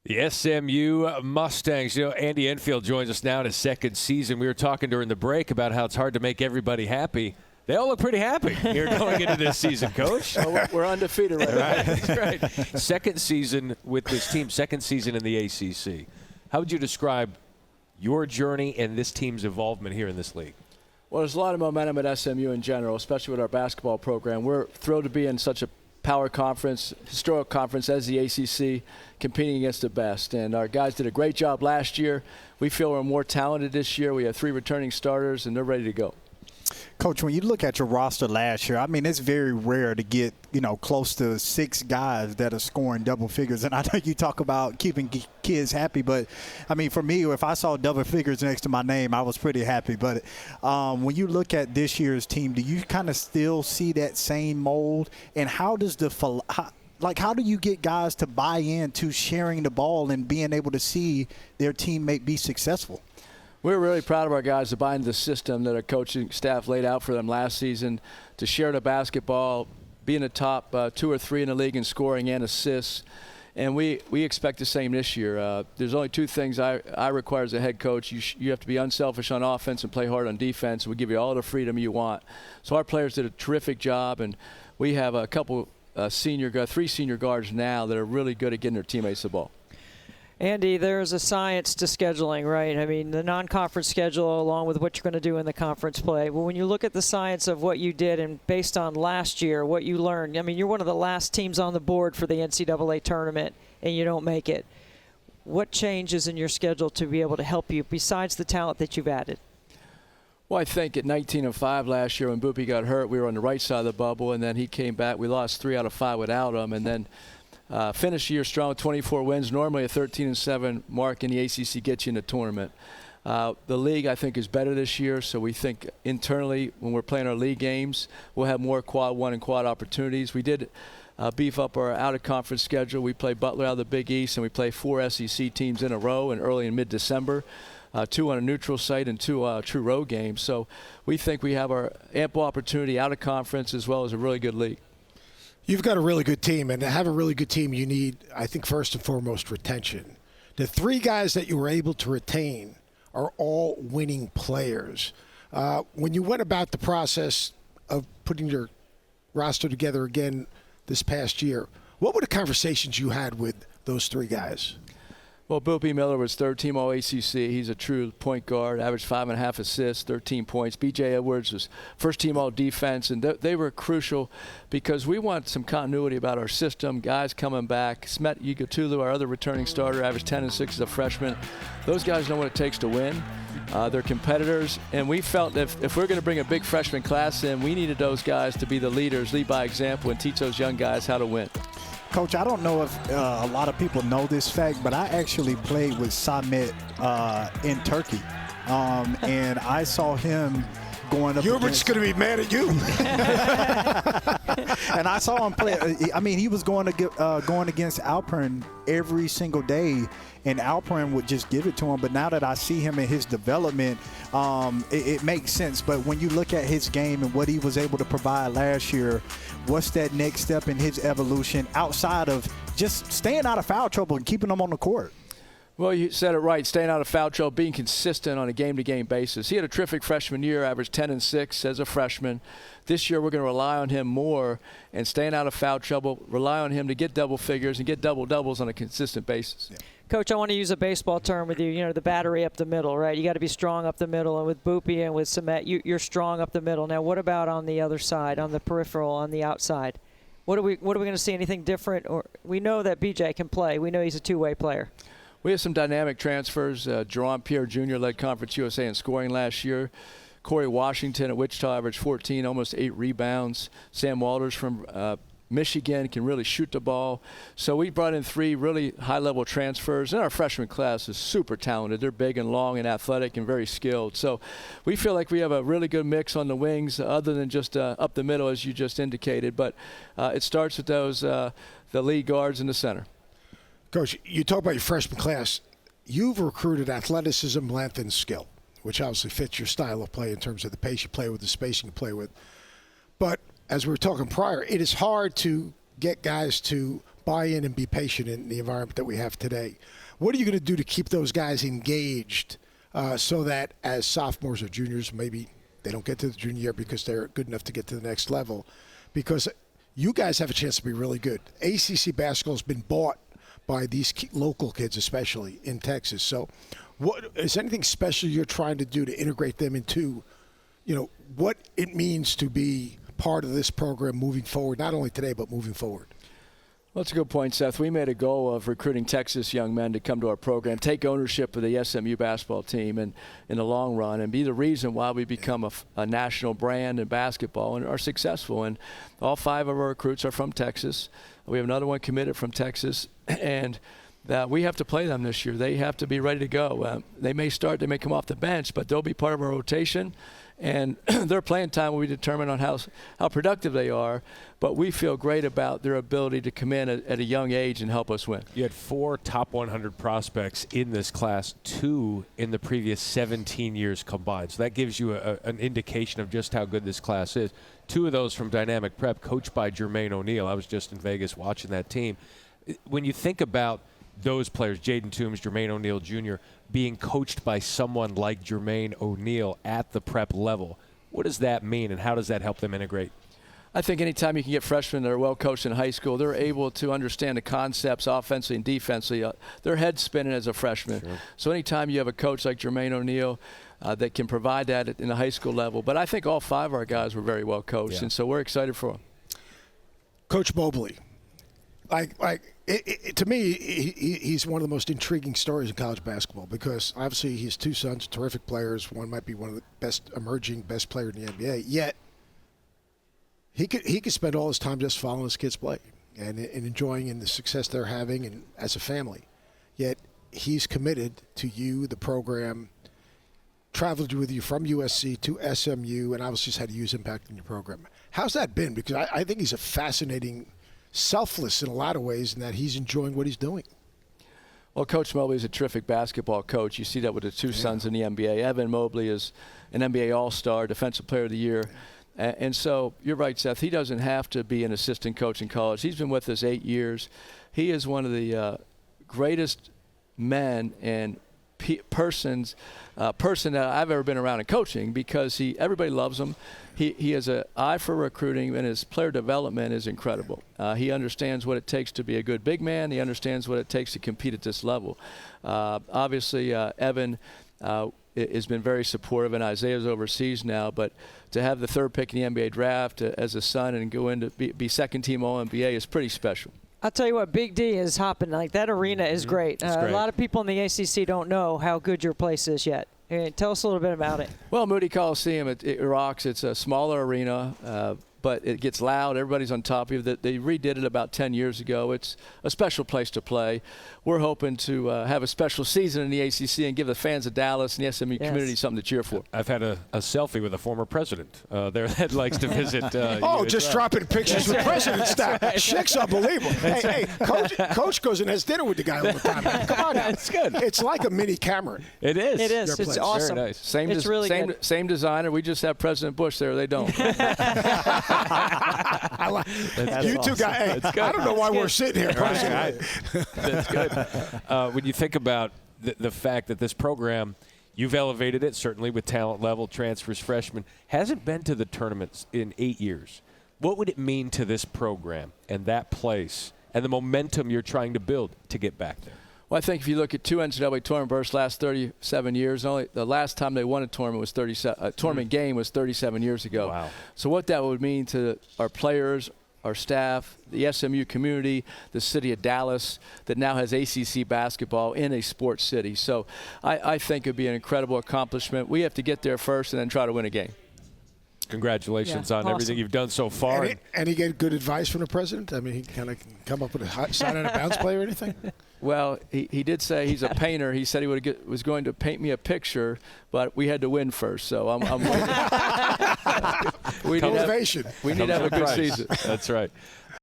The SMU Mustangs. Andy Enfield joins us now in his second season. We were talking during the break about how it's hard to make everybody happy. They all look pretty happy here going into this season, Coach. Well, we're undefeated right now. That's right. Second season with this team, second season in the ACC. How would you describe your journey and this team's involvement here in this league? Well, there's a lot of momentum at SMU in general, especially with our basketball program. We're thrilled to be in such a power conference, historic conference as the ACC, competing against the best. And our guys did a great job last year. We feel we're more talented this year. We have 3 returning starters, and they're ready to go. Coach, when you look at your roster last year, I mean, it's very rare to get, close to 6 guys that are scoring double figures. And I know you talk about keeping kids happy, but, I mean, for me, if I saw double figures next to my name, I was pretty happy. But when you look at this year's team, do you kind of still see that same mold? And how does how do you get guys to buy into sharing the ball and being able to see their teammate be successful? We're really proud of our guys to buy into the system that our coaching staff laid out for them last season, to share the basketball, be in the top 2 or 3 in the league in scoring and assists. And we expect the same this year. There's only 2 things I require as a head coach. You have to be unselfish on offense and play hard on defense. We give you all the freedom you want. So our players did a terrific job, and we have a couple 3 senior guards now that are really good at getting their teammates the ball. Andy, there's a science to scheduling, right? I mean, the non-conference schedule along with what you're going to do in the conference play. Well, when you look at the science of what you did and based on last year, what you learned, I mean, you're one of the last teams on the board for the NCAA tournament and you don't make it. What changes in your schedule to be able to help you besides the talent that you've added? Well, I think at 19-5 last year when Boopy got hurt, we were on the right side of the bubble, and then he came back. We lost 3 out of 5 without him, and then finished the year strong with 24 wins. Normally a 13-7 mark in the ACC gets you in the tournament. The league, I think, is better this year, so we think internally when we're playing our league games, we'll have more quad 1 and quad opportunities. We did beef up our out-of-conference schedule. We play Butler out of the Big East, and we play 4 SEC teams in a row in early and mid-December. 2 on a neutral site and 2 true road games. So we think we have our ample opportunity out of conference as well as a really good league. You've got a really good team, and to have a really good team, you need, I think, first and foremost, retention. The 3 guys that you were able to retain are all winning players. When you went about the process of putting your roster together again this past year, what were the conversations you had with those 3 guys? Well, Boopy Miller was 3rd team All-ACC. He's a true point guard, averaged 5.5 assists, 13 points. B.J. Edwards was 1st team All-Defense, and they were crucial because we want some continuity about our system, guys coming back. Smet Yigutulu, our other returning starter, averaged 10 and 6 as a freshman. Those guys know what it takes to win. They're competitors, and we felt if we're going to bring a big freshman class in, we needed those guys to be the leaders, lead by example, and teach those young guys how to win. Coach, I don't know if a lot of people know this fact, but I actually played with Samet in Turkey, and I saw him going up. Hubert's going to be mad at you. And I saw him play. I mean, he was going against Alpern every single day, and Alpern would just give it to him. But now that I see him in his development, it makes sense. But when you look at his game and what he was able to provide last year, what's that next step in his evolution outside of just staying out of foul trouble and keeping them on the court? Well, you said it right, staying out of foul trouble, being consistent on a game-to-game basis. He had a terrific freshman year, averaged 10 and 6 as a freshman. This year we're going to rely on him more and staying out of foul trouble, rely on him to get double figures and get double-doubles on a consistent basis. Yeah. Coach, I want to use a baseball term with you, the battery up the middle, right? You got to be strong up the middle, and with Boopy and with Samet, you're strong up the middle. Now, what about on the other side, on the peripheral, on the outside? What are we going to see, anything different? Or we know that BJ can play. We know he's a two-way player. We have some dynamic transfers. Jerron Pierre Jr. led Conference USA in scoring last year. Corey Washington at Wichita averaged 14, almost 8 rebounds. Sam Walters from Michigan can really shoot the ball. So we brought in 3 really high-level transfers. And our freshman class is super talented. They're big and long and athletic and very skilled. So we feel like we have a really good mix on the wings other than just up the middle, as you just indicated. But it starts with those the lead guards in the center. Coach, you talk about your freshman class. You've recruited athleticism, length, and skill, which obviously fits your style of play in terms of the pace you play with, the spacing you play with. But as we were talking prior, it is hard to get guys to buy in and be patient in the environment that we have today. What are you going to do to keep those guys engaged so that as sophomores or juniors, maybe they don't get to the junior year because they're good enough to get to the next level? Because you guys have a chance to be really good. ACC basketball has been bought by these local kids, especially in Texas. So what is anything special you're trying to do to integrate them into, what it means to be part of this program moving forward, not only today, but moving forward? Well, that's a good point, Seth. We made a goal of recruiting Texas young men to come to our program, take ownership of the SMU basketball team and in the long run, and be the reason why we become a national brand in basketball and are successful. And all 5 of our recruits are from Texas. We have another one committed from Texas, and we have to play them this year. They have to be ready to go. They may come off the bench, but they'll be part of our rotation. And their playing time will be determined on how productive they are. But we feel great about their ability to come in at a young age and help us win. You had 4 top 100 prospects in this class, 2 in the previous 17 years combined. So that gives you an indication of just how good this class is. 2 of those from Dynamic Prep, coached by Jermaine O'Neal. I was just in Vegas watching that team. When you think about those players, Jaden Toombs, Jermaine O'Neal Jr., being coached by someone like Jermaine O'Neal at the prep level, what does that mean and how does that help them integrate? I think anytime you can get freshmen that are well coached in high school, they're able to understand the concepts offensively and defensively. Their head's spinning as a freshman. Sure. So anytime you have a coach like Jermaine O'Neal that can provide that in the high school level. But I think all 5 of our guys were very well coached, and so we're excited for them. Coach Mobley, to me, he's one of the most intriguing stories in college basketball because obviously his 2 sons, terrific players. One might be one of the best player in the NBA. Yet he could spend all his time just following his kids play and enjoying in the success they're having and as a family. Yet he's committed to you, the program, traveled with you from USC to SMU, and obviously has had a huge impact in your program. How's that been? Because I think he's a fascinating, selfless in a lot of ways in that he's enjoying what he's doing. Well, Coach Mobley is a terrific basketball coach. You see that with the 2 sons in the NBA. Evan Mobley is an NBA All-Star, Defensive Player of the Year. And so you're right, Seth. He doesn't have to be an assistant coach in college. He's been with us 8 years. He is one of the greatest men and person that I've ever been around in coaching because everybody loves him. He has an eye for recruiting, and his player development is incredible. He understands what it takes to be a good big man. He understands what it takes to compete at this level. Obviously, Evan has been very supportive, and Isaiah's overseas now. But to have the 3rd pick in the NBA draft as a son and go into be second-team All-NBA is pretty special. I'll tell you what, Big D is hopping. Like, that arena is great. A lot of people in the ACC don't know how good your place is yet. Tell us a little bit about it. Well, Moody Coliseum, it rocks. It's a smaller arena, but it gets loud. Everybody's on top of it. They redid it about 10 years ago. It's a special place to play. We're hoping to have a special season in the ACC and give the fans of Dallas and the SMU community something to cheer for. I've had a selfie with a former president there that likes to visit. Just dropping pictures with president staff. Right. Shit's unbelievable. Hey, Coach goes and has dinner with the guy all the time. Come on now. It's good. It's like a mini Cameron. It is. It is. It's awesome. Very nice. Same designer. We just have President Bush there. They don't. You 2 guys. Hey, I don't know why we're sitting here. Right. That's good. When you think about the fact that this program, you've elevated it, certainly with talent level, transfers, freshmen, hasn't been to the tournaments in 8 years. What would it mean to this program and that place and the momentum you're trying to build to get back there? Well, I think if you look at 2 NCAA tournament berths last 37 years, only the last time they won a tournament was tournament game was 37 years ago. Wow. So what that would mean to our players, our staff, the SMU community, the city of Dallas that now has ACC basketball in a sports city. So I think it would be an incredible accomplishment. We have to get there first and then try to win a game. Congratulations on everything you've done so far. And he get good advice from the president? I mean, he kind of come up with a sign on a bounce play or anything? Well, he did say he's a painter. He said he was going to paint me a picture, but we had to win first. So I'm waiting. Motivation. We need to have a good season. That's right.